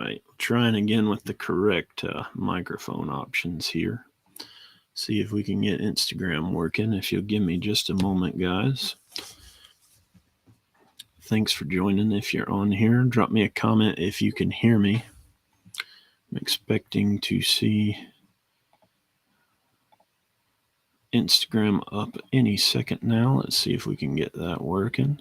right, trying again with the correct microphone options here. See if we can get Instagram working. If you'll give me just a moment, guys. Thanks for joining. If you're on here, drop me a comment if you can hear me. I'm expecting to see Instagram up any second now. Let's see if we can get that working.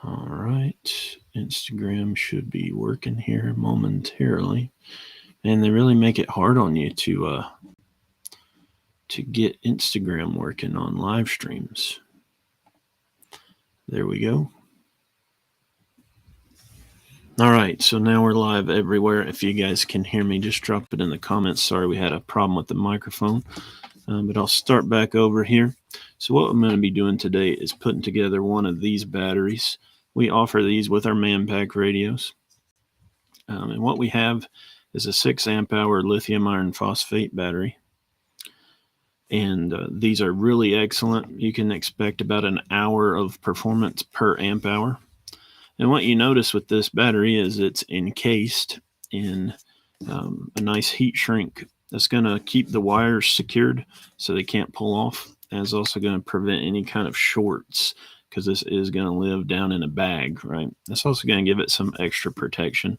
All right, Instagram should be working here momentarily. And they really make it hard on you to get Instagram working on live streams. There we go. All right, so now we're live everywhere. If you guys can hear me, just drop it in the comments. Sorry, we had a problem with the microphone, but I'll start back over here. So what I'm going to be doing today is putting together one of these batteries. We offer these with our man-pack radios. And what we have is a 6 amp hour lithium iron phosphate battery. And these are really excellent. You can expect about an hour of performance per amp hour. And what you notice with this battery is it's encased in a nice heat shrink that's going to keep the wires secured so they can't pull off. And it's also going to prevent any kind of shorts because this is going to live down in a bag, right? It's also going to give it some extra protection.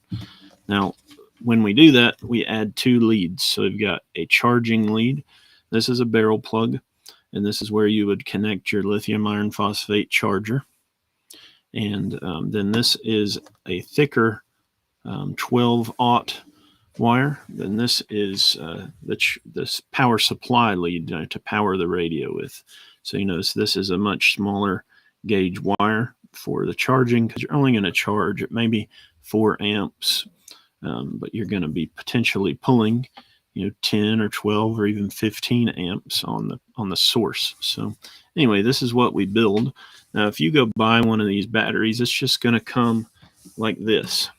Now, when we do that, we add 2 leads. So we've got a charging lead. This is a barrel plug, and this is where you would connect your lithium iron phosphate charger. And then this is a thicker 12-aught wire. Then this is this power supply lead to power the radio with. So you notice this is a much smaller gauge wire for the charging because you're only going to charge at maybe 4 amps, but you're going to be potentially pulling 10 or 12 or even 15 amps on the source. So anyway, this is what we build. Now, if you go buy one of these batteries, it's just going to come like this,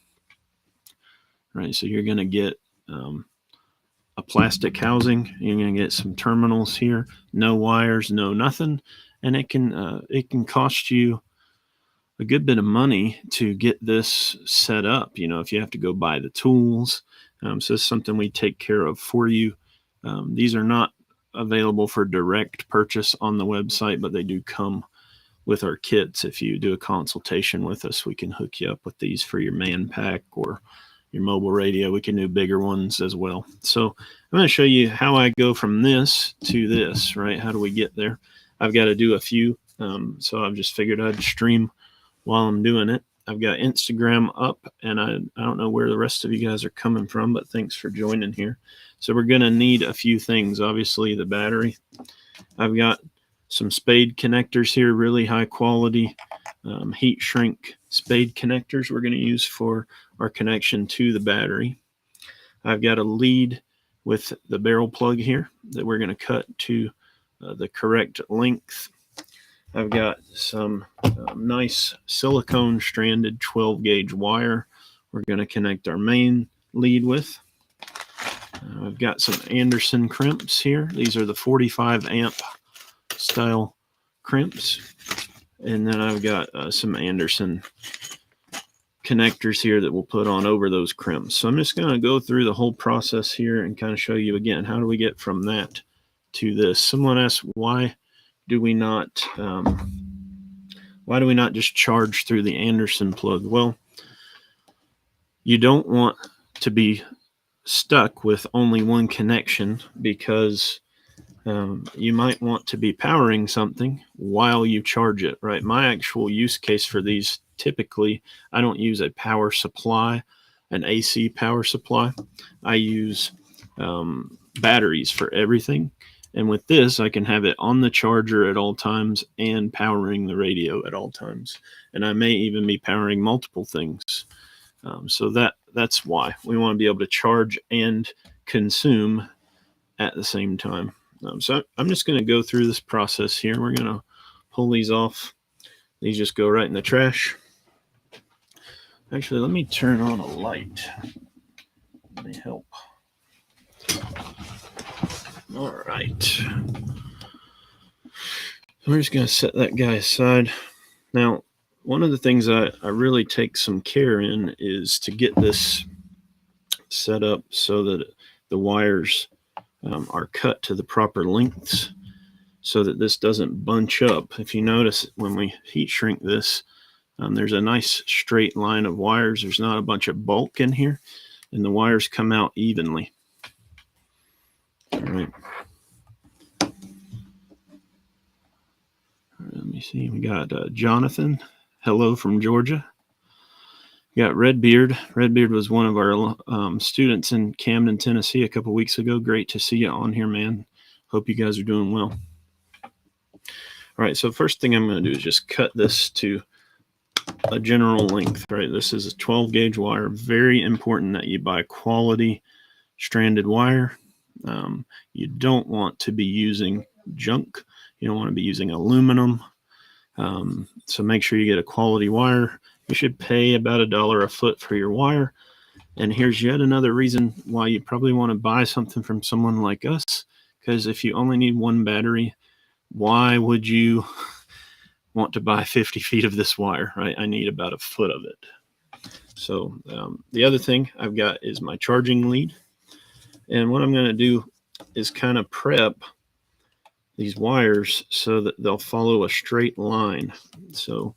right? So you're going to get a plastic housing. You're going to get some terminals here, no wires, no nothing, and it can cost you a good bit of money to get this set up. If you have to go buy the tools. So it's something we take care of for you. These are not available for direct purchase on the website, but they do come with our kits. If you do a consultation with us, we can hook you up with these for your man pack or your mobile radio. We can do bigger ones as well. So I'm going to show you how I go from this to this, right? How do we get there? I've got to do a few. So I've just figured I'd stream while I'm doing it. I've got Instagram up, and I don't know where the rest of you guys are coming from, but thanks for joining here. So we're going to need a few things. Obviously, the battery. I've got some spade connectors here, really high quality heat shrink spade connectors we're going to use for our connection to the battery. I've got a lead with the barrel plug here that we're going to cut to the correct length. I've got some nice silicone stranded 12 gauge wire we're going to connect our main lead with. I've got some Anderson crimps here. These are the 45 amp style crimps. And then I've got some Anderson connectors here that we'll put on over those crimps. So I'm just going to go through the whole process here and kind of show you again, how do we get from that to this? Someone asked, why do we not just charge through the Anderson plug? Well, you don't want to be stuck with only one connection because you might want to be powering something while you charge it, right? My actual use case for these, typically, I don't use a power supply, an AC power supply. I use batteries for everything. And with this, I can have it on the charger at all times and powering the radio at all times. And I may even be powering multiple things. So that's why we want to be able to charge and consume at the same time. So I'm just going to go through this process here. We're going to pull these off. These just go right in the trash. Actually, let me turn on a light. Let me help. All right. So we're just going to set that guy aside. Now, One of the things I really take some care in is to get this set up so that the wires are cut to the proper lengths so that this doesn't bunch up. If you notice, when we heat shrink this, there's a nice straight line of wires. There's not a bunch of bulk in here, and the wires come out evenly. All right. Let me see. We got Jonathan. Hello from Georgia. We got Redbeard. Redbeard was one of our students in Camden, Tennessee a couple weeks ago. Great to see you on here, man. Hope you guys are doing well. All right, so first thing I'm going to do is just cut this to a general length, right? This is a 12 gauge wire. Very important that you buy quality stranded wire. You don't want to be using junk. You don't want to be using aluminum. So make sure you get a quality wire. You should pay about $1 a foot for your wire. And here's yet another reason why you probably want to buy something from someone like us, because if you only need one battery, why would you want to buy 50 feet of this wire, right? I need about a foot of it. So the other thing I've got is my charging lead. And what I'm going to do is kind of prep these wires so that they'll follow a straight line. So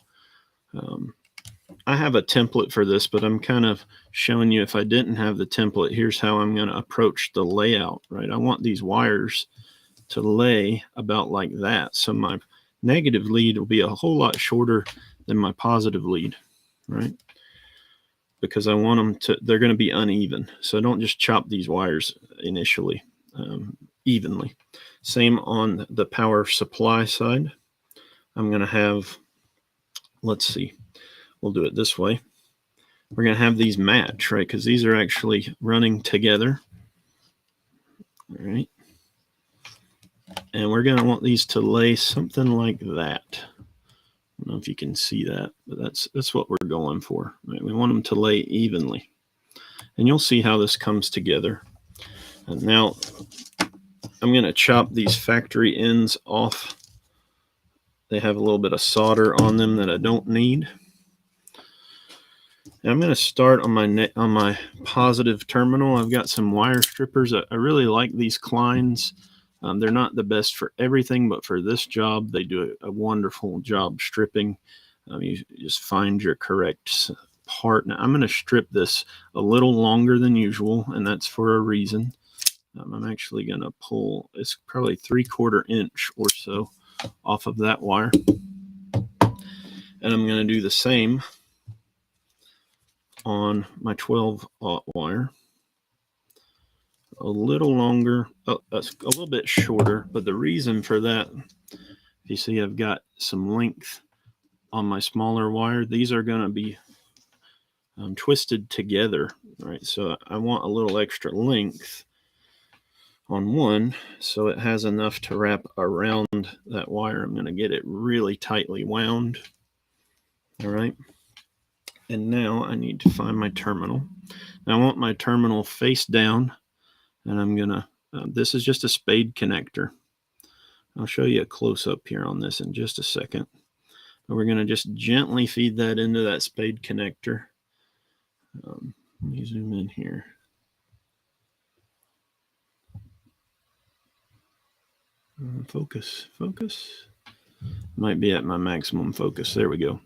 I have a template for this, but I'm kind of showing you if I didn't have the template, here's how I'm going to approach the layout, right? I want these wires to lay about like that. So my negative lead will be a whole lot shorter than my positive lead, right? Because I want them to, they're going to be uneven. So don't just chop these wires initially evenly. Same on the power supply side. I'm going to have, let's see, we'll do it this way. We're going to have these match, right? Because these are actually running together. All right. And we're going to want these to lay something like that. I don't know if you can see that, but that's what we're going for, right? We want them to lay evenly. And you'll see how this comes together. And now I'm going to chop these factory ends off. They have a little bit of solder on them that I don't need. And I'm going to start on my positive terminal. I've got some wire strippers. I really like these Kleins. They're not the best for everything, but for this job, they do a wonderful job stripping. You just find your correct part. Now, I'm going to strip this a little longer than usual, and that's for a reason. I'm actually going to pull, it's probably 3/4 inch or so off of that wire. And I'm going to do the same on my 12/0 wire. A little longer, a little bit shorter, but the reason for that, you see I've got some length on my smaller wire. These are going to be twisted together, right? So I want a little extra length on one so it has enough to wrap around that wire. I'm going to get it really tightly wound. All right. And now I need to find my terminal. Now I want my terminal face down, and I'm going to, this is just a spade connector. I'll show you a close up here on this in just a second. But we're going to just gently feed that into that spade connector. Let me zoom in here. Focus. Might be at my maximum focus. There we go.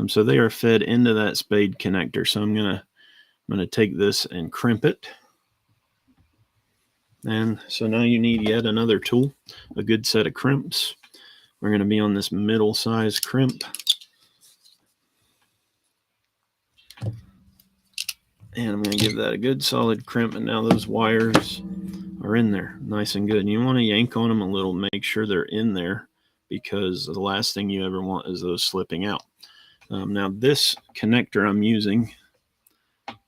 So they are fed into that spade connector. So I'm gonna take this and crimp it. And so now you need yet another tool, a good set of crimps. We're going to be on this middle size crimp. And I'm going to give that a good solid crimp. And now those wires are in there nice and good. And you want to yank on them a little, make sure they're in there, because the last thing you ever want is those slipping out. Now this connector I'm using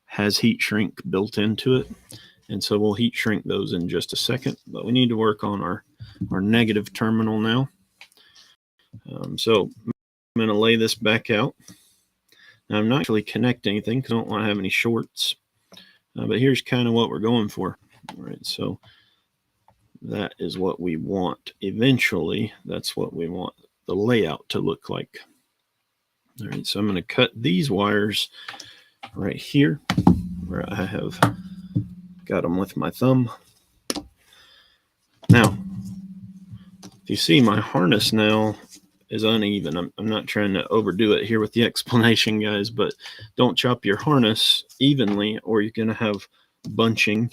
has heat shrink built into it. And so we'll heat shrink those in just a second, but we need to work on our negative terminal now. So I'm going to lay this back out. Now I'm not actually connecting anything because I don't want to have any shorts, but here's kind of what we're going for. All right, so that is what we want. Eventually, that's what we want the layout to look like. All right, so I'm going to cut these wires right here where I have got them with my thumb. Now, if you see, my harness now is uneven. I'm not trying to overdo it here with the explanation, guys, but don't chop your harness evenly or you're going to have bunching.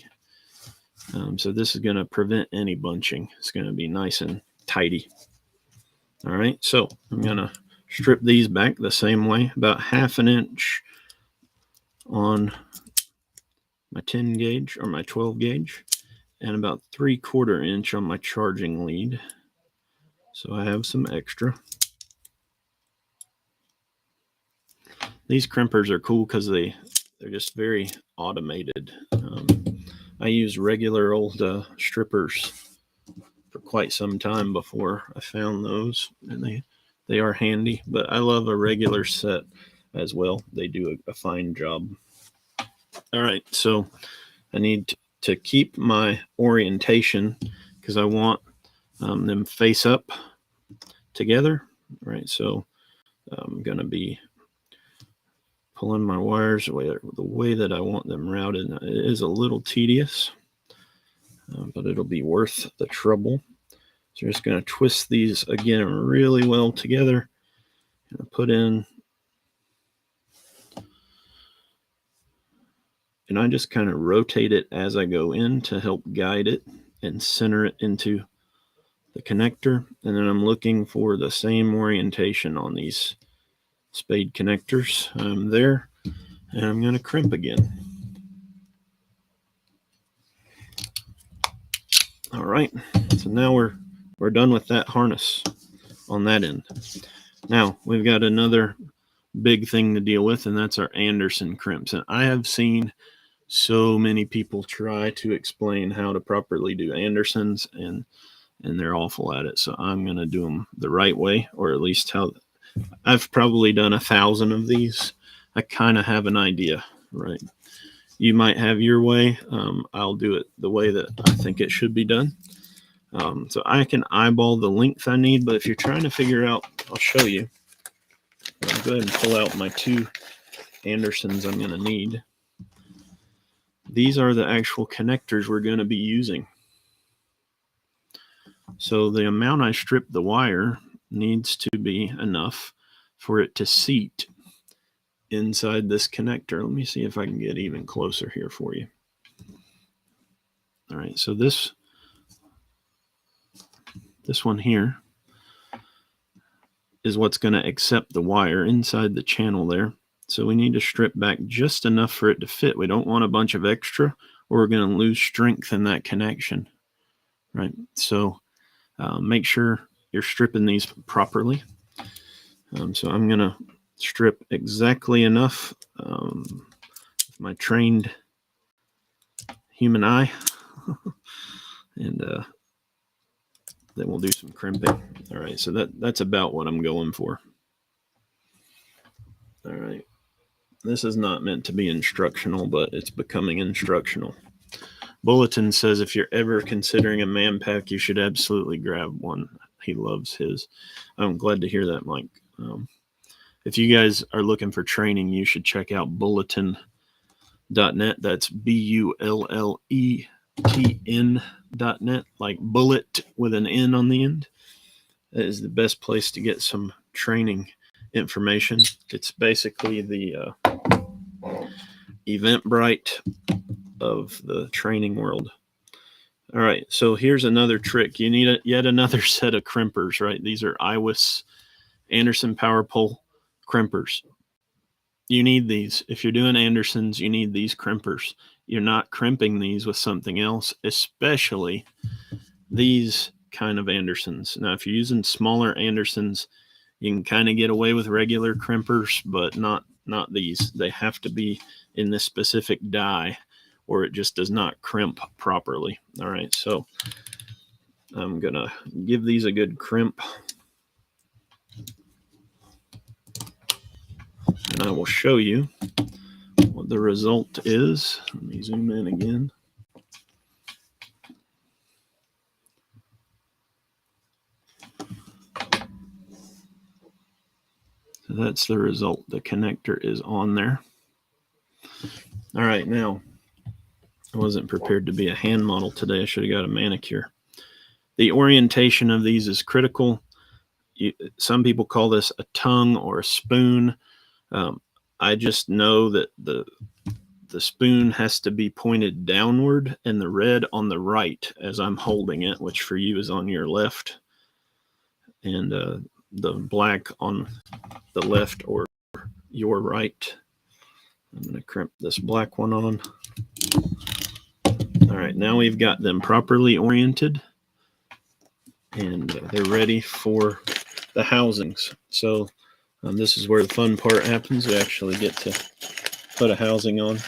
So this is going to prevent any bunching. It's going to be nice and tidy. All right, so I'm going to strip these back the same way, about 1/2 inch on my 10 gauge or my 12 gauge, and about 3/4 inch on my charging lead. So I have some extra. These crimpers are cool because they're just very automated. I use regular old strippers for quite some time before I found those, and they are handy, but I love a regular set as well. They do a fine job. All right, so I need to keep my orientation because I want them face up together. All right, so I'm going to be pulling my wires the way that I want them routed. It is a little tedious, but it'll be worth the trouble. So I'm just going to twist these again really well together and put in, and I just kind of rotate it as I go in to help guide it and center it into the connector. And then I'm looking for the same orientation on these spade connectors. I'm there, and I'm going to crimp again. All right, so now we're done with that harness on that end. Now we've got another big thing to deal with, and that's our Anderson crimps. And I have seen so many people try to explain how to properly do Andersons, and they're awful at it. So I'm going to do them the right way, or at least how I've probably done 1,000 of these. I kind of have an idea, right? You might have your way. I'll do it the way that I think it should be done. So I can eyeball the length I need, but if you're trying to figure out, I'll show you. I'll go ahead and pull out my 2 Andersons I'm going to need. These are the actual connectors we're going to be using. So the amount I strip the wire needs to be enough for it to seat inside this connector. Let me see if I can get even closer here for you. All right, so this one here is what's going to accept the wire inside the channel there. So we need to strip back just enough for it to fit. We don't want a bunch of extra, or we're going to lose strength in that connection, right? So make sure you're stripping these properly. So I'm going to strip exactly enough with my trained human eye, and then we'll do some crimping. All right, so that's about what I'm going for. All right, this is not meant to be instructional, but it's becoming instructional. Bulletin says if you're ever considering a man pack, you should absolutely grab one. He loves his. I'm glad to hear that, Mike. If you guys are looking for training, you should check out bulletin.net. That's BULLETN.net, like bullet with an N on the end. That is the best place to get some training information. It's basically the Eventbrite of the training world. All right, so here's another trick. You need yet another set of crimpers, right? These are Iwis Anderson Power Pole crimpers. You need these. If you're doing Andersons, you need these crimpers. You're not crimping these with something else, especially these kind of Andersons. Now, if you're using smaller Andersons, you can kind of get away with regular crimpers, but not these. They have to be in this specific die, or it just does not crimp properly. All right, so I'm going to give these a good crimp. And I will show you what the result is. Let me zoom in again. So that's the result. The connector is on there. All right, now, I wasn't prepared to be a hand model today. I should have got a manicure. The orientation of these is critical. Some people call this a tongue or a spoon. I just know that the spoon has to be pointed downward and the red on the right as I'm holding it, which for you is on your left, and the black on the left or your right. I'm going to crimp this black one on. All right, now we've got them properly oriented, and they're ready for the housings. So this is where the fun part happens. We actually get to put a housing on.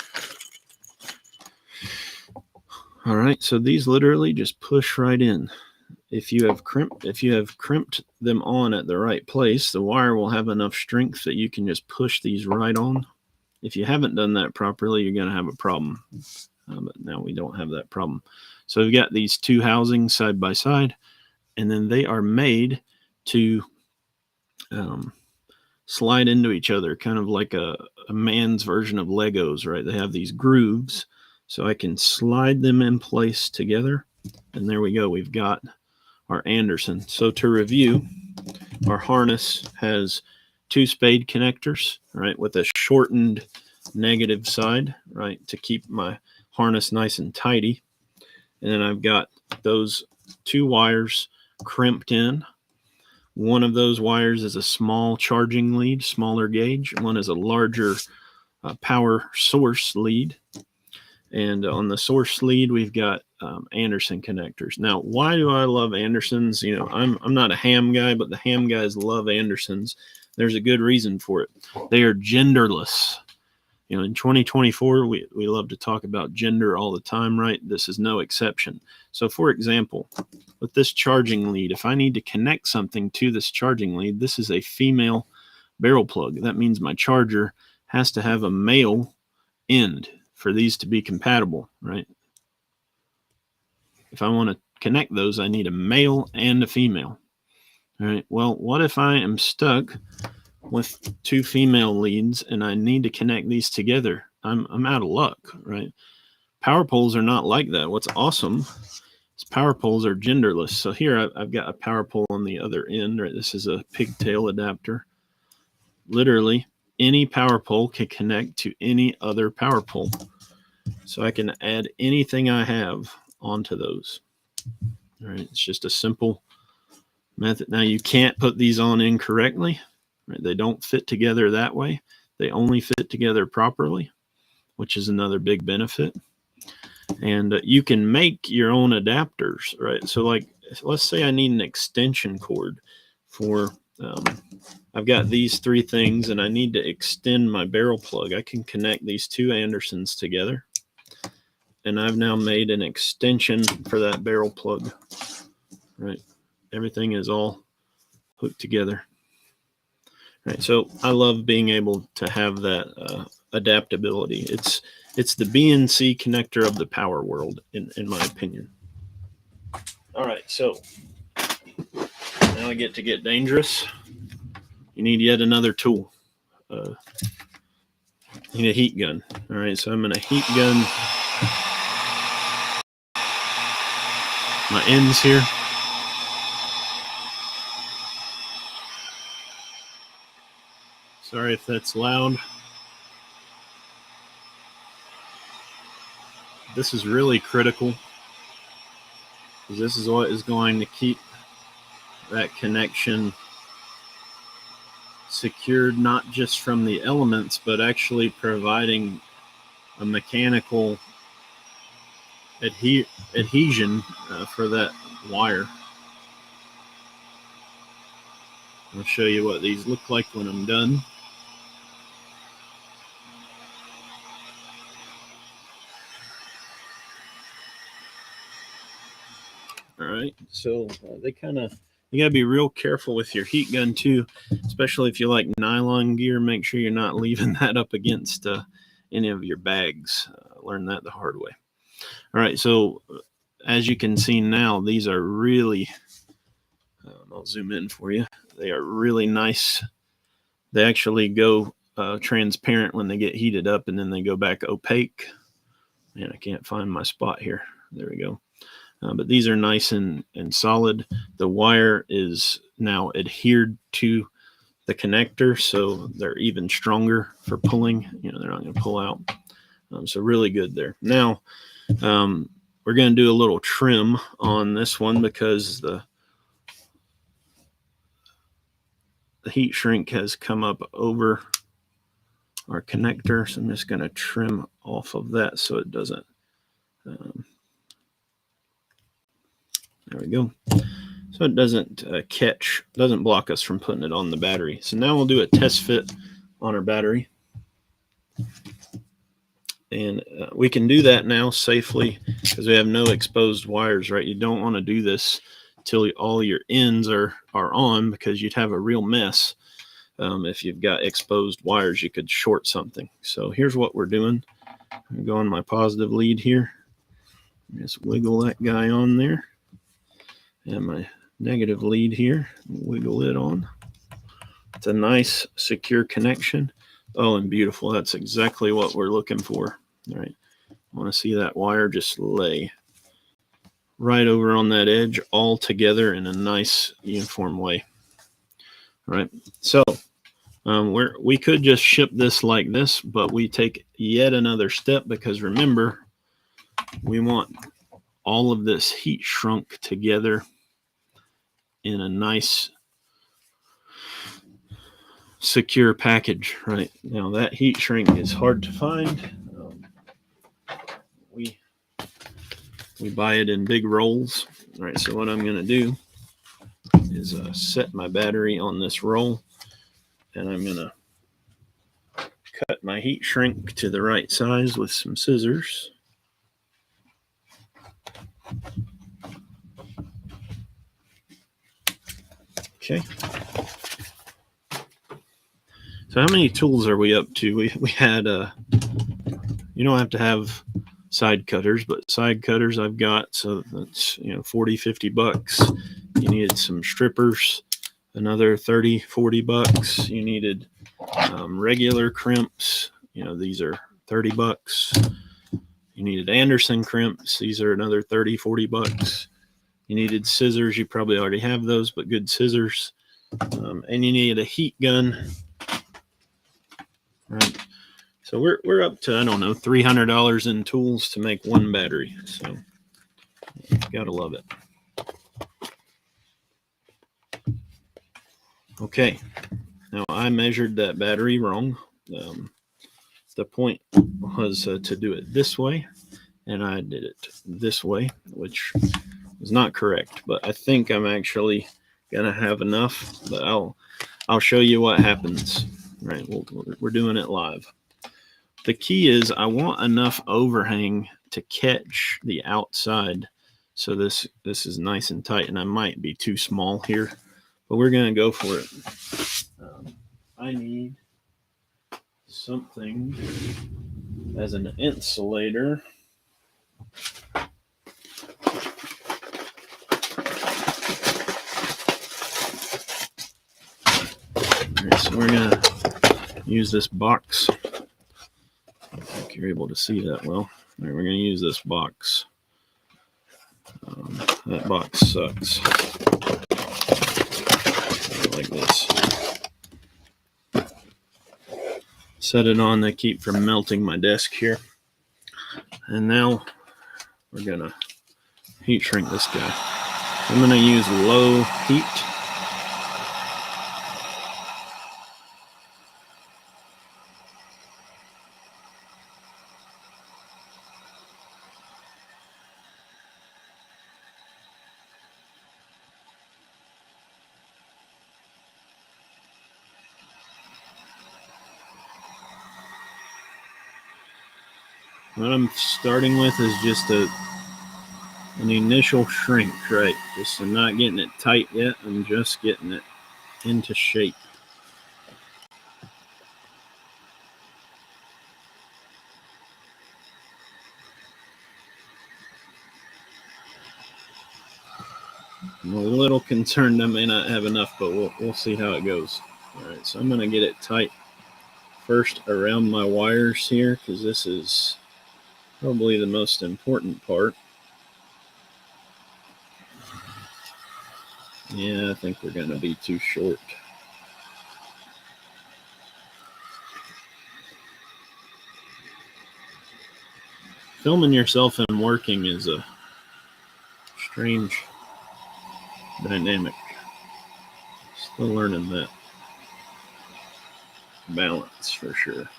All right, so these literally just push right in. If you have crimped them on at the right place, the wire will have enough strength that you can just push these right on. If you haven't done that properly, you're going to have a problem. But now we don't have that problem. So we've got these two housings side by side, and then they are made to slide into each other, kind of like a man's version of Legos, right? They have these grooves, so I can slide them in place together, and there we go. We've got our Anderson. So to review, our harness has two spade connectors, right, with a shortened negative side, right, to keep my harness nice and tidy. And then I've got those two wires crimped in. One of those wires is a small charging lead, smaller gauge. One is a larger power source lead. And on the source lead, we've got Anderson connectors. Now, why do I love Andersons? You know, I'm not a ham guy, but the ham guys love Andersons. There's a good reason for it. They are genderless. You know, in 2024, we love to talk about gender all the time, right? This is no exception. So, for example, with this charging lead, if I need to connect something to this charging lead, this is a female barrel plug. That means my charger has to have a male end for these to be compatible, right? If I want to connect those, I need a male and a female. All right. Well, what if I am stuck with two female leads and I need to connect these together? I'm out of luck, right? Power poles are not like that. What's awesome is power poles are genderless. So here I've got a power pole on the other end, right? This is a pigtail adapter. Literally, any power pole can connect to any other power pole. So I can add anything I have onto those. All right, it's just a simple method. Now you can't put these on incorrectly. Right? They don't fit together that way. They only fit together properly, which is another big benefit. And you can make your own adapters, right? So like, let's say I need an extension cord for, I've got these three things and I need to extend my barrel plug. I can connect these two Andersons together. And I've now made an extension for that barrel plug, right? Everything is all hooked together. Right, so I love being able to have that adaptability. It's the BNC connector of the power world, in my opinion. All right, so now I get dangerous. You need yet another tool. You need a heat gun. All right, so I'm going to heat gun my ends here. Sorry if that's loud. This is really critical because this is what is going to keep that connection secured, not just from the elements, but actually providing a mechanical adhesion for that wire. I'll show you what these look like when I'm done. All right, so you gotta be real careful with your heat gun too, especially if you like nylon gear. Make sure you're not leaving that up against any of your bags. Learn that the hard way. All right, so as you can see now, these are really, I'll zoom in for you. They are really nice They actually go transparent when they get heated up, and then they go back opaque. And I can't find my spot here. There we go. But these are nice and solid. The wire is now adhered to the connector, so they're even stronger for pulling. They're not going to pull out. So really good there. Now, we're going to do a little trim on this one because the heat shrink has come up over our connector. So I'm just going to trim off of that so it doesn't. There we go. So it doesn't doesn't block us from putting it on the battery. So now we'll do a test fit on our battery. And we can do that now safely because we have no exposed wires, right? You don't want to do this till all your ends are on, because you'd have a real mess. If you've got exposed wires, you could short something. So here's what we're doing. I'm going on my positive lead here. Just wiggle that guy on there. And my negative lead here, wiggle it on. It's a nice secure connection. Oh, and beautiful. That's exactly what we're looking for. All right. I want to see that wire just lay right over on that edge, all together in a nice uniform way. All right. So we could just ship this like this, but we take yet another step, because remember, we want all of this heat shrunk together in a nice secure package. Right now, that heat shrink is hard to find. We buy it in big rolls. All right, so what I'm going to do is set my battery on this roll, and I'm going to cut my heat shrink to the right size with some scissors. Okay. So how many tools are we up to? We had you don't have to have side cutters, but side cutters I've got, so that's 40, 50 bucks. You needed some strippers, another 30, 40 bucks. You needed regular crimps, these are 30 bucks. You needed Anderson crimps, these are another 30, 40 bucks. You needed scissors, you probably already have those, but good scissors. And you needed a heat gun. Right. So we're up to, I don't know, $300 in tools to make one battery. So gotta love it. Okay. Now I measured that battery wrong. The point was to do it this way, and I did it this way, which is not correct. But I think I'm actually gonna have enough. But I'll show you what happens. Right, we're doing it live. The key is I want enough overhang to catch the outside. So this is nice and tight, and I might be too small here, but we're going to go for it. I need something as an insulator. Right, so we're going to use this box. I think you're able to see that well. Right, we're going to use this box. That box sucks. Like this. Set it on to keep from melting my desk here. And now we're going to heat shrink this guy. I'm going to use low heat. What I'm starting with is just an initial shrink, right? Just I'm not getting it tight yet. I'm just getting it into shape. I'm a little concerned I may not have enough, but we'll see how it goes. All right. right, so I'm going to get it tight first around my wires here, because this is probably the most important part. Yeah, I think we're going to be too short. Filming yourself and working is a strange dynamic. Still learning that balance for sure.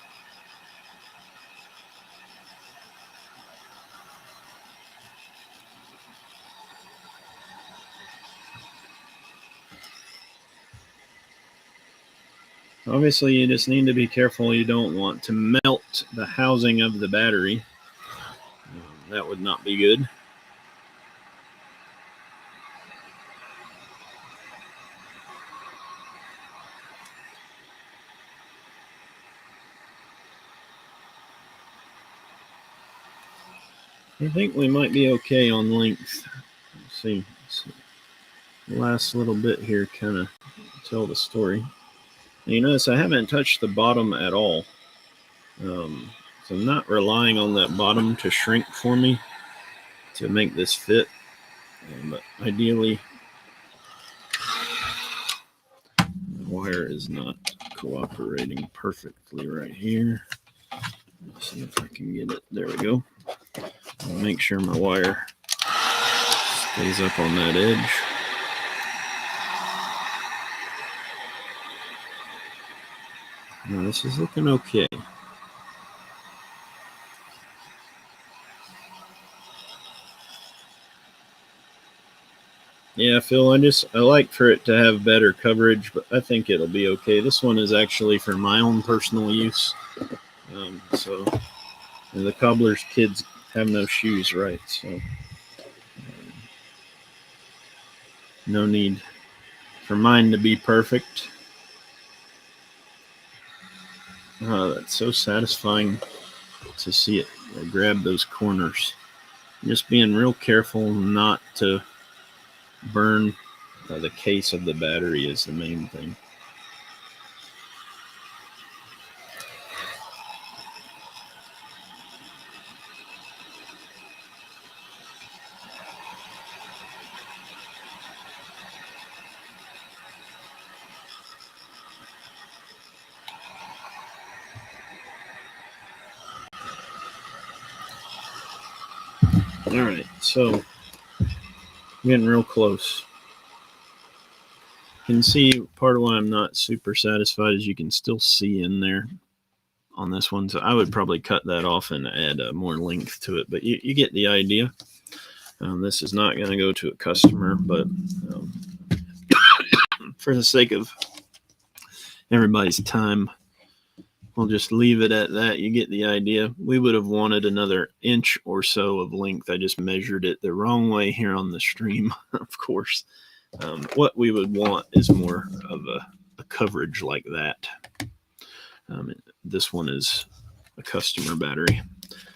Obviously, you just need to be careful. You don't want to melt the housing of the battery. That would not be good. I think we might be okay on length. Let's see. The last little bit here kind of tell the story. Now, you notice I haven't touched the bottom at all. So I'm not relying on that bottom to shrink for me to make this fit. But ideally, the wire is not cooperating perfectly right here. Let's see if I can get it. There we go. I'll make sure my wire stays up on that edge. Now this is looking okay. Yeah, Phil, I like for it to have better coverage, but I think it'll be okay. This one is actually for my own personal use. So the cobbler's kids have no shoes, right? So no need for mine to be perfect. That's so satisfying to see it grab those corners. Just being real careful not to burn the case of the battery is the main thing. All right, so getting real close. You can see part of why I'm not super satisfied is you can still see in there on this one. So I would probably cut that off and add more length to it, but you get the idea. This is not going to go to a customer, but for the sake of everybody's time, we'll just leave it at that. You get the idea. We would have wanted another inch or so of length. I just measured it the wrong way here on the stream, of course. What we would want is more of a coverage like that. This one is a customer battery.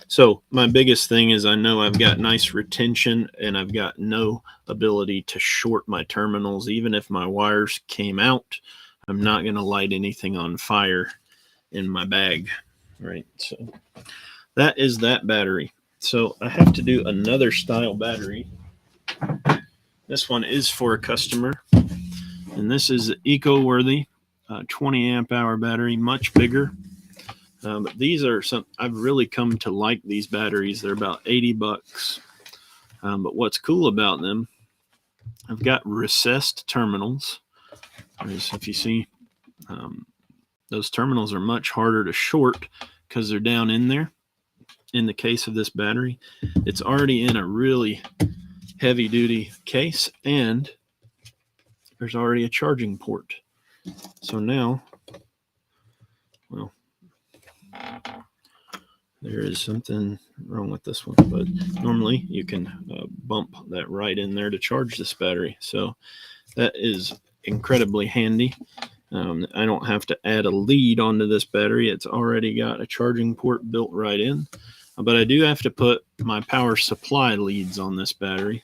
So my biggest thing is I know I've got nice retention and I've got no ability to short my terminals. Even if my wires came out, I'm not going to light anything on fire in my bag, right? So that is that battery. So I have to do another style battery. This one is for a customer, and this is eco-worthy 20 amp hour battery, much bigger. But these are some, I've really come to like these batteries. They're about 80 bucks. But what's cool about them, I've got recessed terminals. As if you see, those terminals are much harder to short because they're down in there. In the case of this battery, it's already in a really heavy duty case, and there's already a charging port. So now, well, there is something wrong with this one, but normally you can bump that right in there to charge this battery. So that is incredibly handy. I don't have to add a lead onto this battery. It's already got a charging port built right in. But I do have to put my power supply leads on this battery.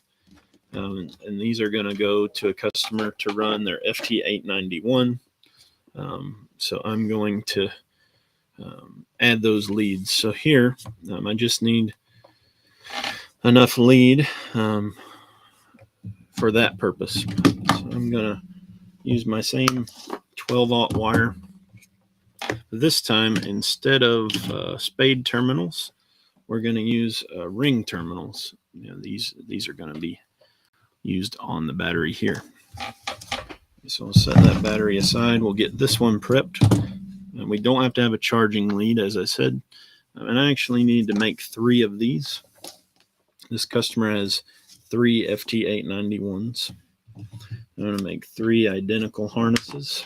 And these are going to go to a customer to run their FT891. So I'm going to add those leads. So here, I just need enough lead for that purpose. So I'm going to use my same 12-aught wire. This time, instead of spade terminals, we're going to use ring terminals. These are going to be used on the battery here. So I'll set that battery aside. We'll get this one prepped. And we don't have to have a charging lead, as I said. And I actually need to make 3 of these. This customer has 3 FT891s. I'm going to make 3 identical harnesses.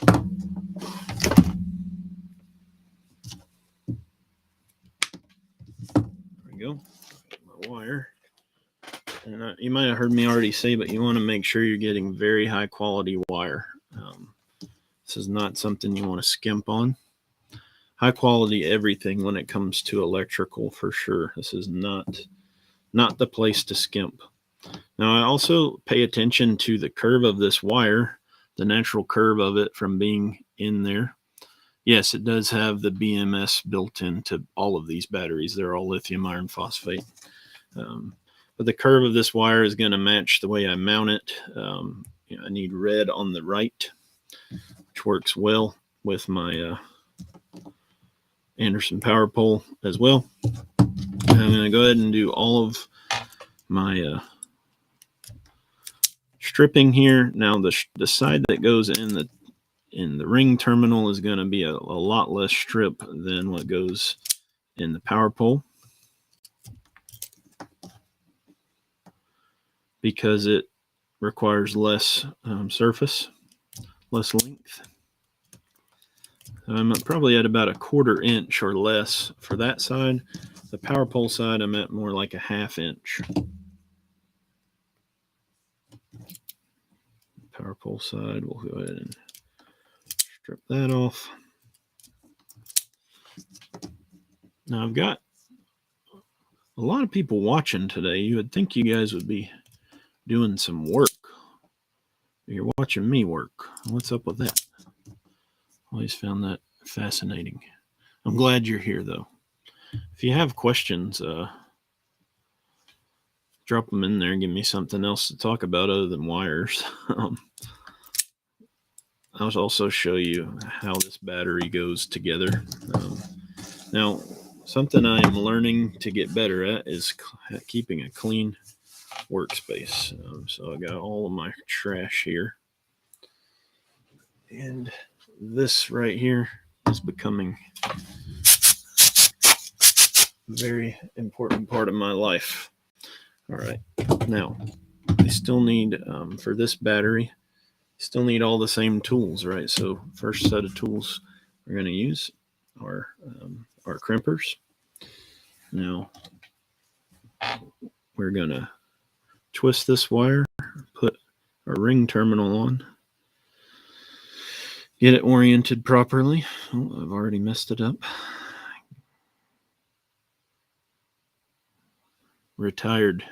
There we go. My wire. And you might have heard me already say, but you want to make sure you're getting very high quality wire. This is not something you want to skimp on. High quality everything when it comes to electrical, for sure. This is not the place to skimp. Now, I also pay attention to the curve of this wire, the natural curve of it from being in there. Yes, it does have the BMS built into all of these batteries. They're all lithium iron phosphate. But the curve of this wire is going to match the way I mount it. I need red on the right, which works well with my Anderson power pole as well. And I'm going to go ahead and do all of my stripping here. Now the side that goes in the ring terminal is going to be a lot less strip than what goes in the power pole, because it requires less surface, less length. I'm probably at about a 1/4 inch or less for that side. The power pole side, I'm at more like a 1/2 inch. Power pole side, we'll go ahead and strip that off. Now I've got a lot of people watching today. You would think you guys would be doing some work. You're watching me work. What's up with that? Always found that fascinating. I'm glad you're here, though. If you have questions, drop them in there and give me something else to talk about other than wires. I'll also show you how this battery goes together. Now, something I am learning to get better at is keeping a clean workspace. So I got all of my trash here. And this right here is becoming a very important part of my life. All right. Now, I still need, for this battery, still need all the same tools, right? So first set of tools we're going to use are crimpers. Now, we're going to twist this wire, put a ring terminal on, get it oriented properly. Oh, I've already messed it up. Retired.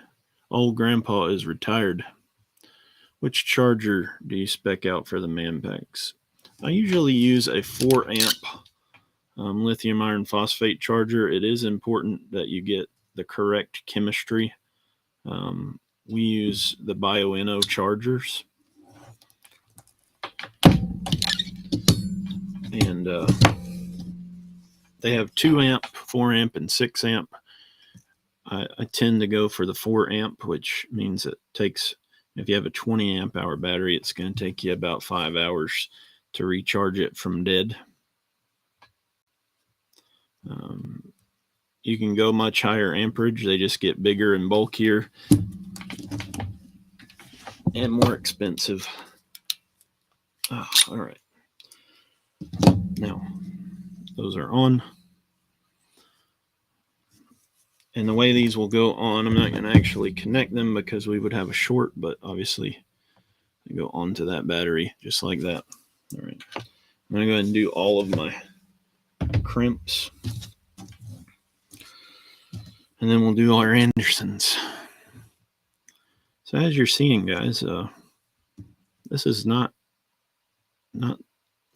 Old grandpa is retired. Which charger do you spec out for the Manpacks? I usually use a 4 amp lithium iron phosphate charger. It is important that you get the correct chemistry. We use the BioEnno chargers. And they have 2 amp, 4 amp, and 6 amp. I tend to go for the 4 amp, which means it takes, if you have a 20 amp hour battery, it's going to take you about 5 hours to recharge it from dead. You can go much higher amperage. They just get bigger and bulkier and more expensive. All right. Now, those are on. And the way these will go on, I'm not going to actually connect them because we would have a short, but obviously they go onto that battery just like that. All right. I'm going to go ahead and do all of my crimps. And then we'll do our Andersons. So as you're seeing, guys, this is not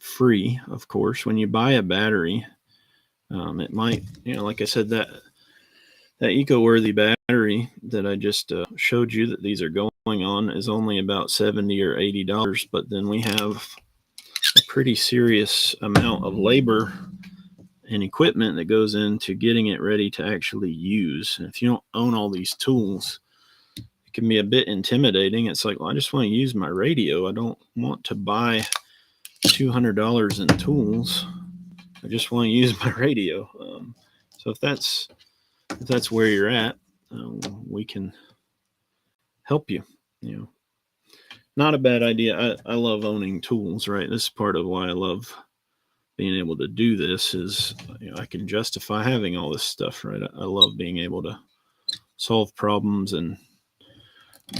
free, of course. When you buy a battery, it might, like I said, that eco-worthy battery that I just showed you that these are going on is only about $70 or $80, but then we have a pretty serious amount of labor and equipment that goes into getting it ready to actually use. And if you don't own all these tools, it can be a bit intimidating. It's like, well, I just want to use my radio. I don't want to buy $200 in tools. I just want to use my radio. So if that's where you're at, we can help you. Not a bad idea. I love owning tools, right? This is part of why I love being able to do this is, I can justify having all this stuff, right? I love being able to solve problems and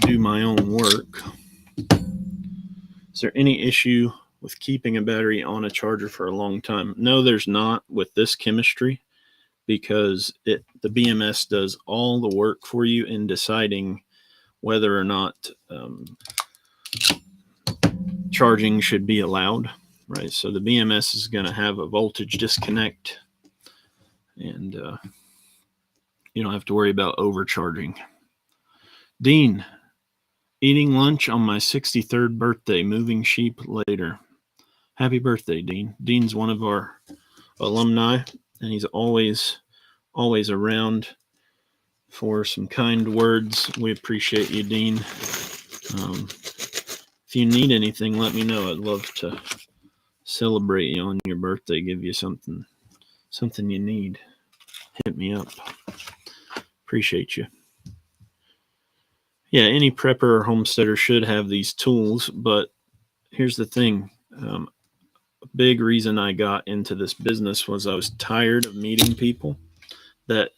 do my own work. Is there any issue with keeping a battery on a charger for a long time? No, there's not with this chemistry, because the BMS does all the work for you in deciding whether or not charging should be allowed, right? So the BMS is going to have a voltage disconnect, and you don't have to worry about overcharging. Dean, eating lunch on my 63rd birthday, moving sheep later. Happy birthday, Dean. Dean's one of our alumni, and he's always around for some kind words. We appreciate you, Dean. If you need anything, let me know. I'd love to celebrate you on your birthday, give you something you need. Hit me up. Appreciate you. Yeah, any prepper or homesteader should have these tools, but here's the thing. A big reason I got into this business was I was tired of meeting people that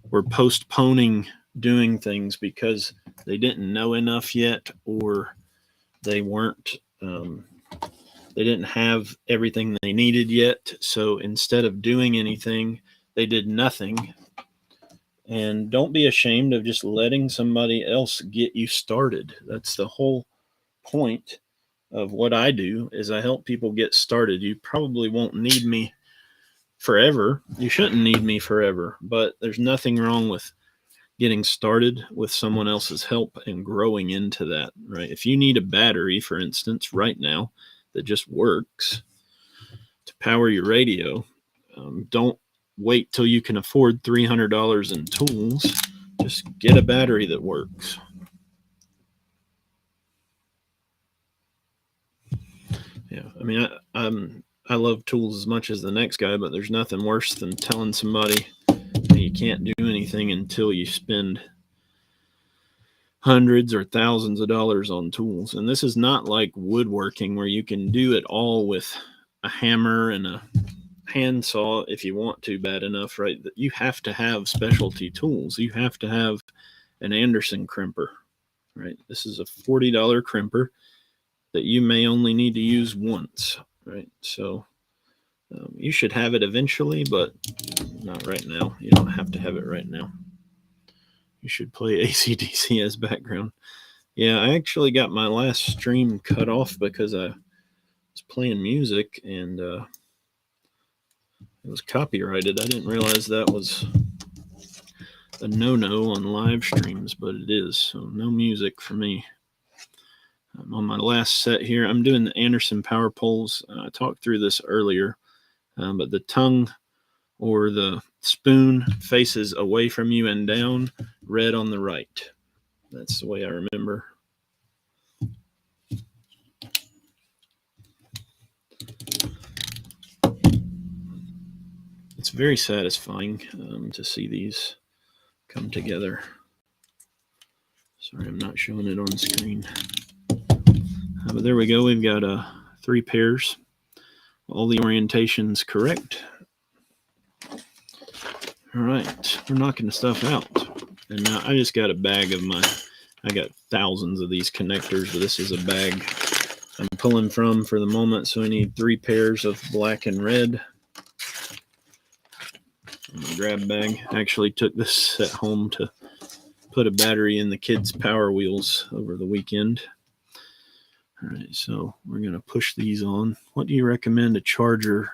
were postponing doing things because they didn't know enough yet, or they weren't they didn't have everything they needed yet. So instead of doing anything, they did nothing. And don't be ashamed of just letting somebody else get you started. That's the whole point of what I do, is I help people get started. You probably won't need me forever. You shouldn't need me forever, but there's nothing wrong with getting started with someone else's help and growing into that, right? If you need a battery, for instance, right now that just works to power your radio, don't wait till you can afford $300 in tools. Just get a battery that works. Yeah, I mean, I love tools as much as the next guy, but there's nothing worse than telling somebody that you can't do anything until you spend hundreds or thousands of dollars on tools. And this is not like woodworking where you can do it all with a hammer and a handsaw if you want to bad enough, right? You have to have specialty tools. You have to have an Anderson crimper, right? This is a $40 crimper that you may only need to use once, right? So you should have it eventually, but not right now. You don't have to have it right now. You should play AC/DC as background. Yeah, I actually got my last stream cut off because I was playing music and it was copyrighted. I didn't realize that was a no-no on live streams, but it is. So no music for me. I'm on my last set here. I'm doing the Anderson power poles. I talked through this earlier, but the tongue or the spoon faces away from you and down, red on the right. That's the way I remember. It's very satisfying to see these come together. Sorry, I'm not showing it on screen. But there we go. We've got 3 pairs. All the orientations correct. All right, we're knocking the stuff out. And now I just got a bag of I got thousands of these connectors, but this is a bag I'm pulling from for the moment. So I need 3 pairs of black and red. Grab bag. I actually took this set home to put a battery in the kids' Power Wheels over the weekend. All right, so we're going to push these on. What do you recommend a charger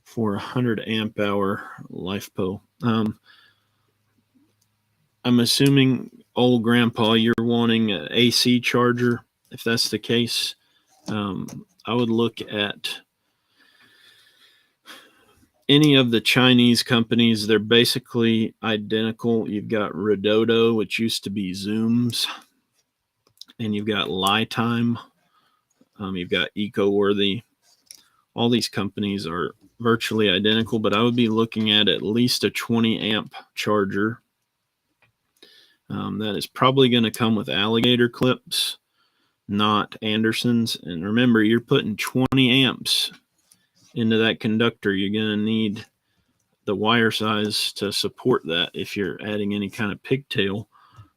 for 100 amp hour LiFePo? I'm assuming, old grandpa, you're wanting an AC charger. If that's the case, I would look at any of the Chinese companies. They're basically identical. You've got Redodo, which used to be Zooms, and you've got Lifetime. You've got EcoWorthy. All these companies are virtually identical, but I would be looking at least a 20 amp charger. That is probably going to come with alligator clips, not Andersons. And remember, you're putting 20 amps into that conductor. You're going to need the wire size to support that if you're adding any kind of pigtail,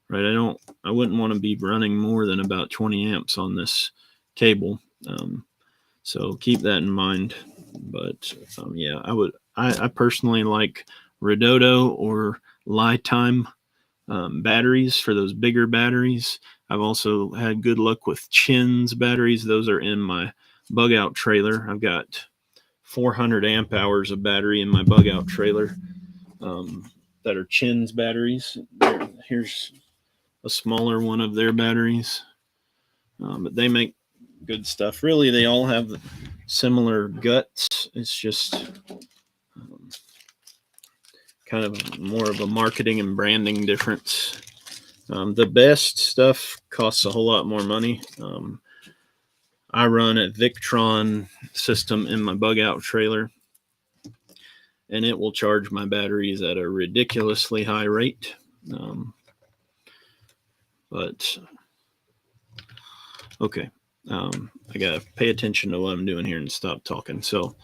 right? I wouldn't want to be running more than about 20 amps on this cable. So keep that in mind. But yeah, I personally like Redodo or Lifetime batteries for those bigger batteries. I've also had good luck with Chin's batteries. Those are in my bug out trailer. I've got 400 amp hours of battery in my bug out trailer that are Chin's batteries. Here's a smaller one of their batteries, but they make good stuff. Really, they all have similar guts. It's just kind of more of a marketing and branding difference. The best stuff costs a whole lot more money. I run a Victron system in my bug out trailer, and it will charge my batteries at a ridiculously high rate. But okay, I gotta pay attention to what I'm doing here and stop talking. So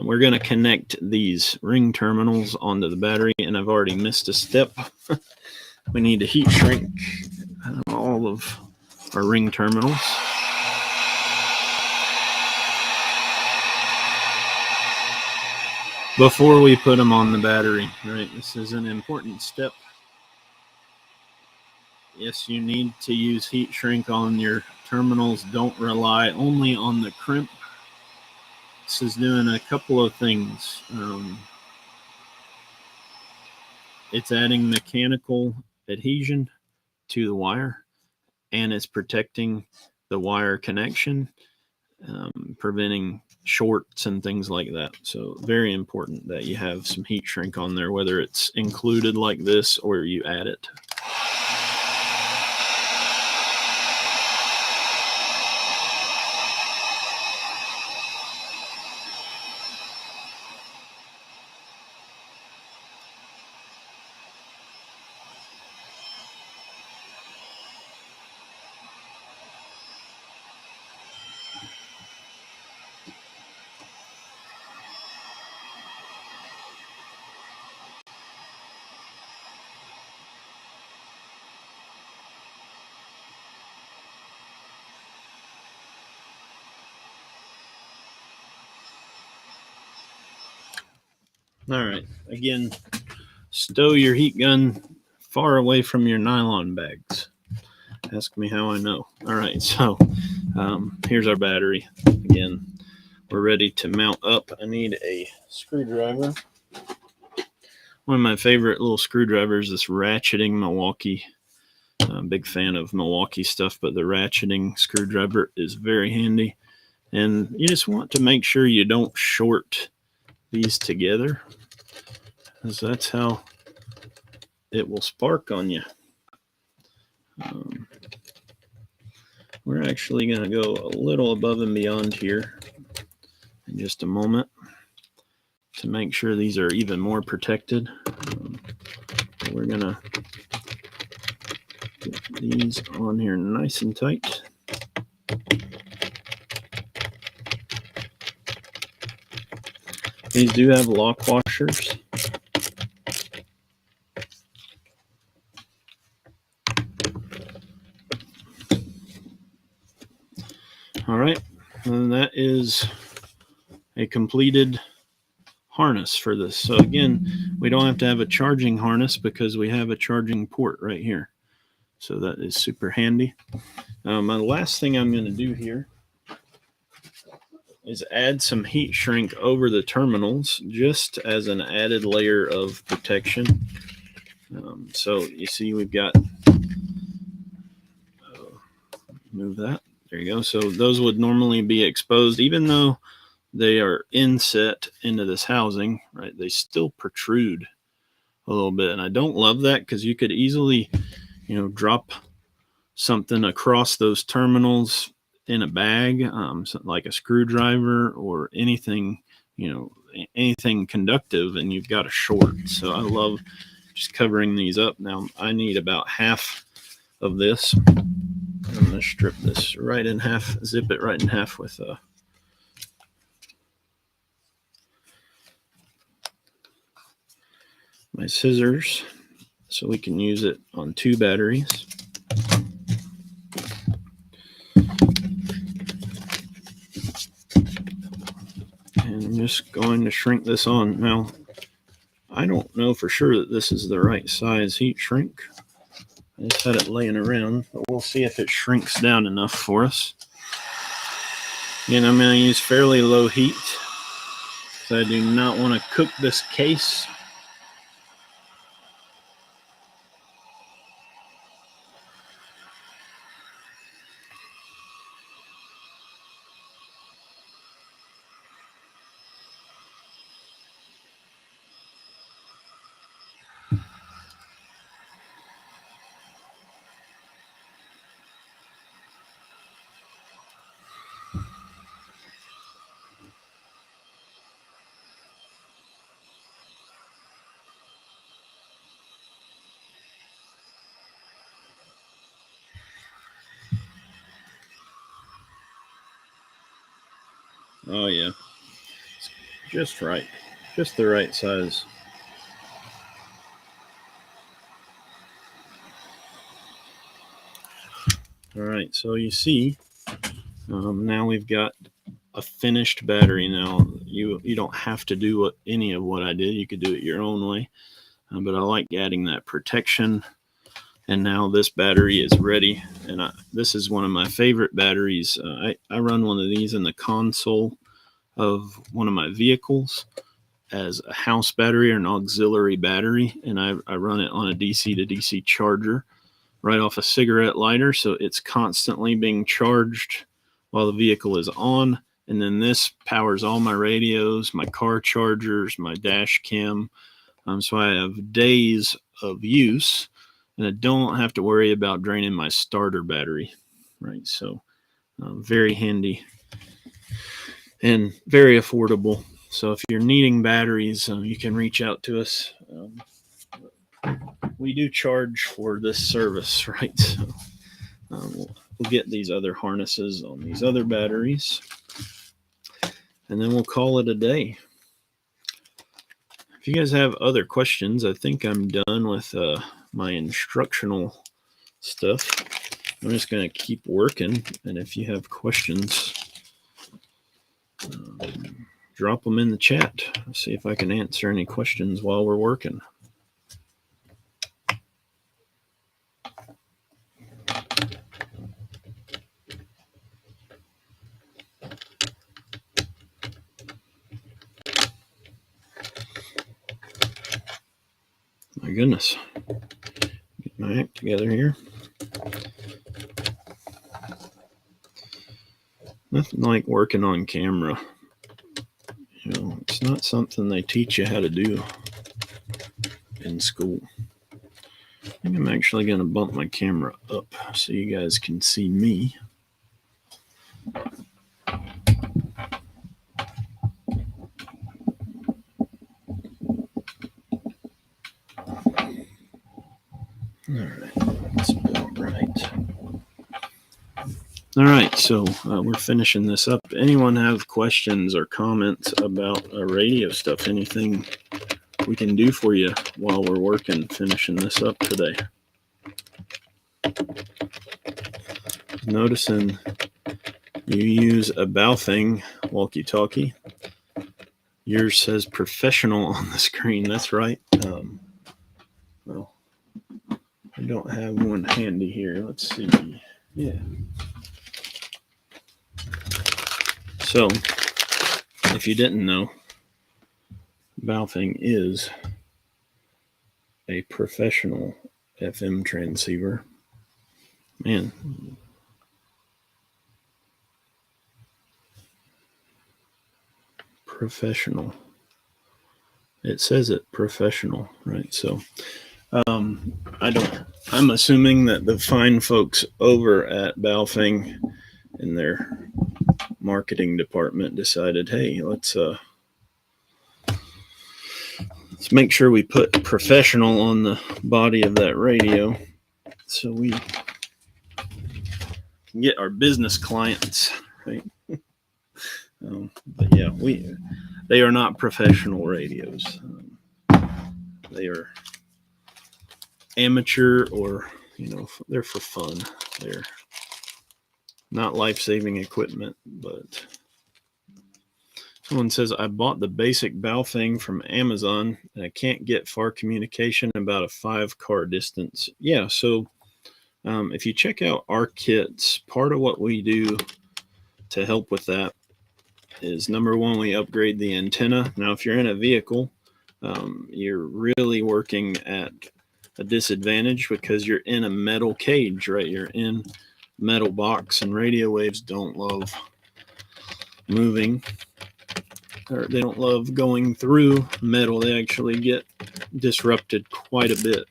we're gonna connect these ring terminals onto the battery, and I've already missed a step. We need to heat shrink all of our ring terminals. Before we put them on the battery, right? This is an important step. Yes, you need to use heat shrink on your terminals. Don't rely only on the crimp. This is doing a couple of things. It's adding mechanical adhesion to the wire, and it's protecting the wire connection, preventing shorts and things like that. So very important that you have some heat shrink on there, whether it's included like this or you add it. All right, again, stow your heat gun far away from your nylon bags. Ask me how I know. All right, so here's our battery. Again, we're ready to mount up. I need a screwdriver. One of my favorite little screwdrivers, this ratcheting Milwaukee. I'm a big fan of Milwaukee stuff, but the ratcheting screwdriver is very handy. And you just want to make sure you don't short these together, because that's how it will spark on you. We're actually going to go a little above and beyond here in just a moment to make sure these are even more protected. We're going to get these on here nice and tight. These do have lock washers. All right, and that is a completed harness for this. So again, we don't have to have a charging harness because we have a charging port right here. So that is super handy. My last thing I'm going to do here is add some heat shrink over the terminals just as an added layer of protection. So you see we've got, move that, there you go. So those would normally be exposed, even though they are inset into this housing, right? They still protrude a little bit. And I don't love that because you could easily, drop something across those terminals in a bag, like a screwdriver or anything, anything conductive, and you've got a short. So I love just covering these up. Now I need about half of this. I'm going to strip this right in half, zip it right in half with my scissors so we can use it on 2 batteries. And I'm just going to shrink this on. Now, I don't know for sure that this is the right size heat shrink. I just had it laying around, but we'll see if it shrinks down enough for us. Again, I'm going to use fairly low heat, so I do not want to cook this case. Oh yeah, it's just right, just the right size. All right, so you see, now we've got a finished battery. Now you don't have to do any of what I did. You could do it your own way, but I like adding that protection. And now this battery is ready, and this is one of my favorite batteries. I run one of these in the console of one of my vehicles as a house battery or an auxiliary battery, and I run it on a DC to DC charger right off a cigarette lighter, so it's constantly being charged while the vehicle is on. And then this powers all my radios, my car chargers, my dash cam. So I have days of use, and I don't have to worry about draining my starter battery, right? So very handy and very affordable. So if you're needing batteries, you can reach out to us. We do charge for this service, right? So we'll get these other harnesses on these other batteries, and then we'll call it a day. If you guys have other questions, I think I'm done with my instructional stuff. I'm just going to keep working, and if you have questions, drop them in the chat. I'll see if I can answer any questions while we're working. My goodness. Get my act together here. Nothing like working on camera. It's not something they teach you how to do in school. I think I'm actually going to bump my camera up so you guys can see me. All right, that's about right. All right, so we're finishing this up. Anyone have questions or comments about radio stuff? Anything we can do for you while we're working, finishing this up today? Noticing you use a Baofeng walkie-talkie. Yours says professional on the screen. That's right. Well, I don't have one handy here. Let's see. Yeah. So, if you didn't know, Baofeng is a professional FM transceiver. Man. Professional. It says it professional, right? So, I'm assuming that the fine folks over at Baofeng in their marketing department decided, hey, let's make sure we put professional on the body of that radio so we can get our business clients, right? But yeah, they are not professional radios. They are amateur, or they're for fun. They're not life-saving equipment. But someone says, I bought the basic Baofeng from Amazon and I can't get far communication about a 5-car distance. Yeah, so if you check out our kits, part of what we do to help with that is, number one, we upgrade the antenna. Now, if you're in a vehicle, you're really working at a disadvantage because you're in a metal cage, right? You're in a metal box, and radio waves don't love moving, or they don't love going through metal. They actually get disrupted quite a bit.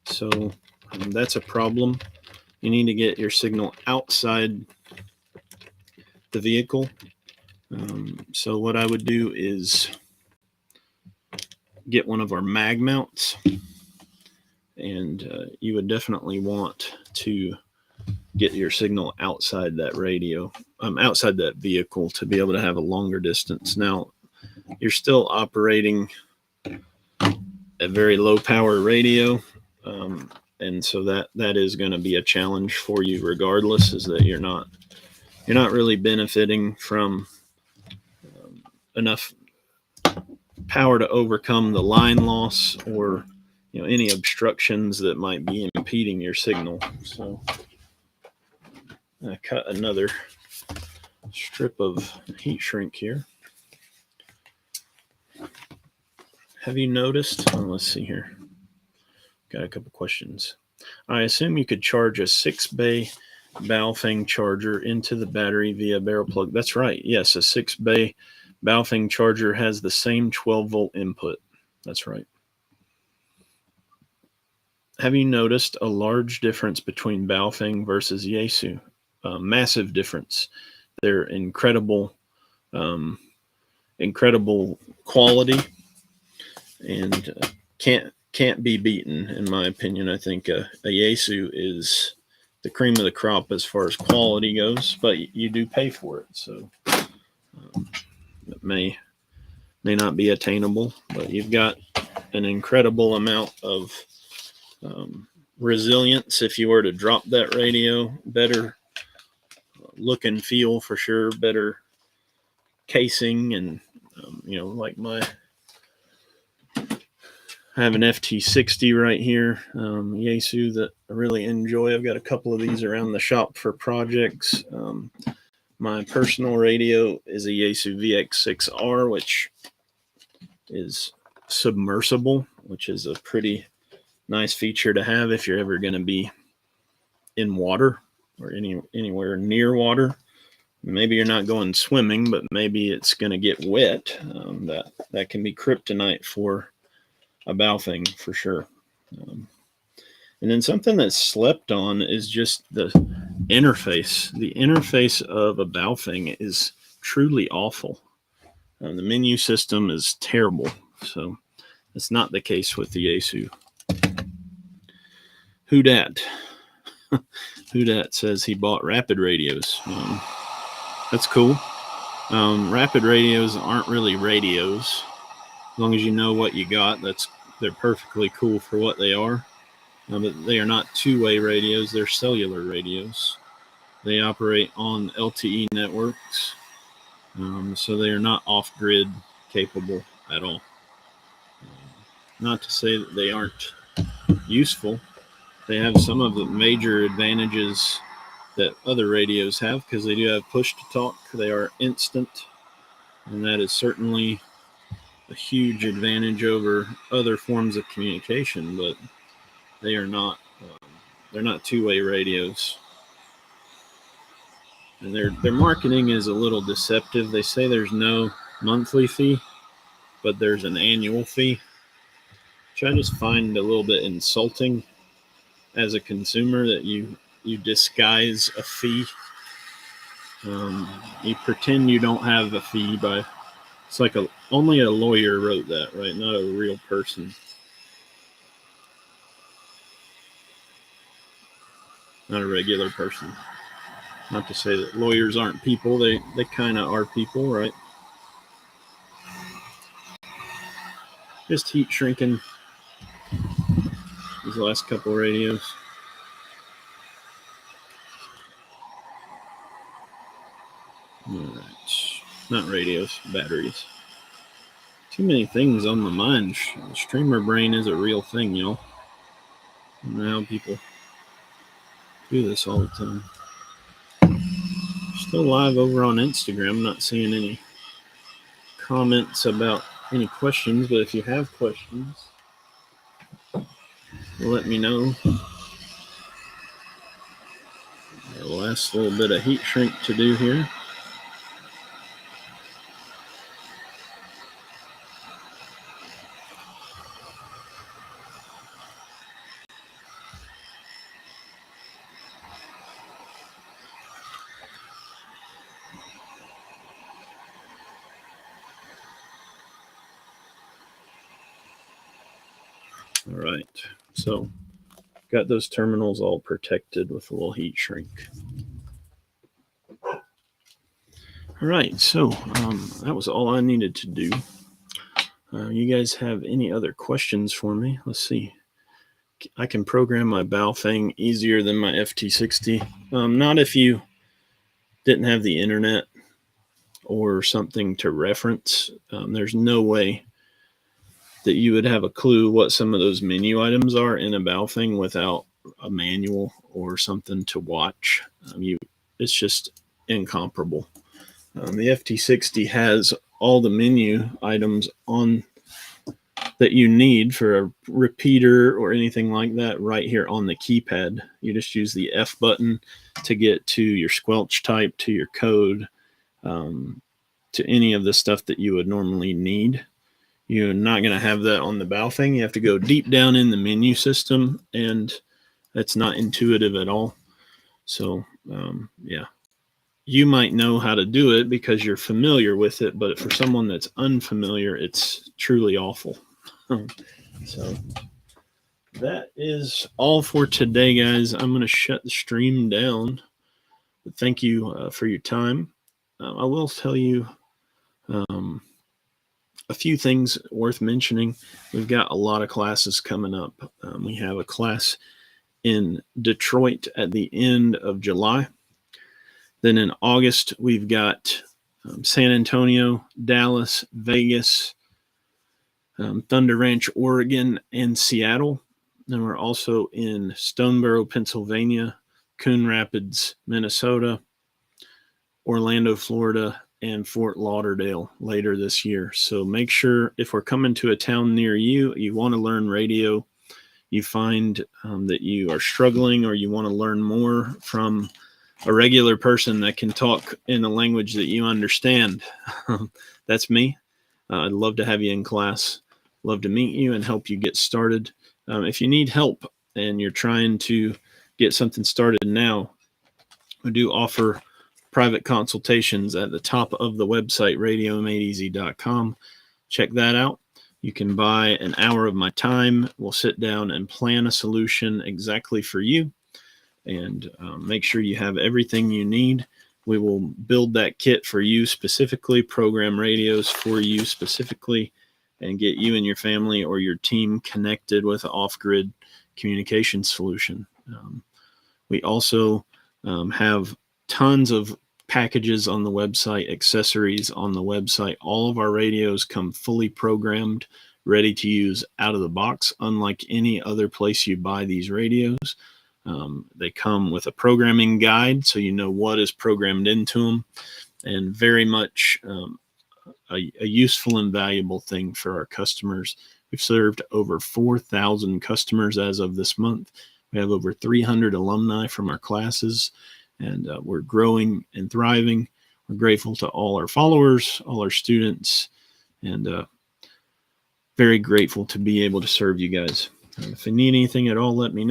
So that's a problem. You need to get your signal outside the vehicle. So what I would do is get one of our mag mounts, and you would definitely want to get your signal outside that radio, outside that vehicle, to be able to have a longer distance. Now, you're still operating a very low power radio, and so that is going to be a challenge for you regardless, is that you're not really benefiting from enough power to overcome the line loss or any obstructions that might be impeding your signal. So I cut another strip of heat shrink here. Have you noticed? Let's see here. Got a couple questions. I assume you could charge a 6-bay Baofeng charger into the battery via barrel plug. That's right. Yes, a 6-bay Baofeng charger has the same 12-volt input. That's right. Have you noticed a large difference between Baofeng versus Yaesu? Massive difference. They're incredible quality, and can't be beaten, in my opinion. I think a Yaesu is the cream of the crop as far as quality goes, but you do pay for it, so it may not be attainable, but you've got an incredible amount of resilience if you were to drop that radio. Better look and feel for sure, better casing, and like I have an FT60 right here, Yaesu, that I really enjoy. I've got a couple of these around the shop for projects. My personal radio is a Yaesu VX6R, which is submersible, which is a pretty nice feature to have if you're ever going to be in water or anywhere near water. Maybe you're not going swimming, but maybe it's going to get wet. That can be kryptonite for a Baofeng for sure. And then something that's slept on is just the interface. The interface of a Baofeng is truly awful. The menu system is terrible. So that's not the case with the Yaesu. Who dat says he bought Rapid radios. That's cool. Rapid radios aren't really radios. As long as you know what you got, they're perfectly cool for what they are. But they are not two-way radios. They're cellular radios. They operate on LTE networks. So they are not off-grid capable at all. Not to say that they aren't useful. They have some of the major advantages that other radios have because they do have push to talk. They are instant, and that is certainly a huge advantage over other forms of communication. But they are not they're not two-way radios, and their marketing is a little deceptive. They say there's no monthly fee, but there's an annual fee, which I just find a little bit insulting as a consumer, that you disguise a fee. You pretend you don't have a fee by, it's like only a lawyer wrote that, right? Not a real person, not a regular person. Not to say that lawyers aren't people, they kind of are people, right? Just heat shrinking these last couple radios. All right, not radios, batteries. Too many things on my mind. Streamer brain is a real thing, y'all. I don't know how people do this all the time. Still live over on Instagram. I'm not seeing any comments about any questions, but if you have questions, let me know. The last little bit of heat shrink to do here. All right, so got those terminals all protected with a little heat shrink. All right, so that was all I needed to do. You guys have any other questions for me? Let's see. I can program my Baofeng easier than my FT60. Not if you didn't have the internet or something to reference. There's no way that you would have a clue what some of those menu items are in a Baofeng without a manual or something to watch. It's just incomparable. The FT60 has all the menu items on that you need for a repeater or anything like that right here on the keypad. You just use the F button to get to your squelch type, to your code, to any of the stuff that you would normally need. You're not going to have that on the Baofeng. You have to go deep down in the menu system, and that's not intuitive at all. So, yeah. You might know how to do it because you're familiar with it, but for someone that's unfamiliar, it's truly awful. So that is all for today, guys. I'm going to shut the stream down. But thank you for your time. I will tell you a few things worth mentioning. We've got a lot of classes coming up. We have a class in Detroit at the end of July. Then in August, we've got San Antonio, Dallas, Vegas, Thunder Ranch, Oregon, and Seattle. Then we're also in Stoneboro, Pennsylvania, Coon Rapids, Minnesota, Orlando, Florida, and Fort Lauderdale later this year. So make sure if we're coming to a town near you, you want to learn radio, you find that you are struggling or you want to learn more from a regular person that can talk in a language that you understand. That's me. I'd love to have you in class. Love to meet you and help you get started. If you need help and you're trying to get something started now, we do offer private consultations at the top of the website, radiomadeeasy.com. Check that out. You can buy an hour of my time. We'll sit down and plan a solution exactly for you and make sure you have everything you need. We will build that kit for you specifically, program radios for you specifically, and get you and your family or your team connected with an off-grid communication solution. We also have tons of packages on the website, accessories on the website. All of our radios come fully programmed ready to use out of the box, unlike any other place you buy these radios. They come with a programming guide, so you know what is programmed into them, and very much a useful and valuable thing for our customers. We've served over 4,000 customers as of this month. We have over 300 alumni from our classes, and we're growing and thriving. We're grateful to all our followers, all our students, and very grateful to be able to serve you guys. If you need anything at all, let me know.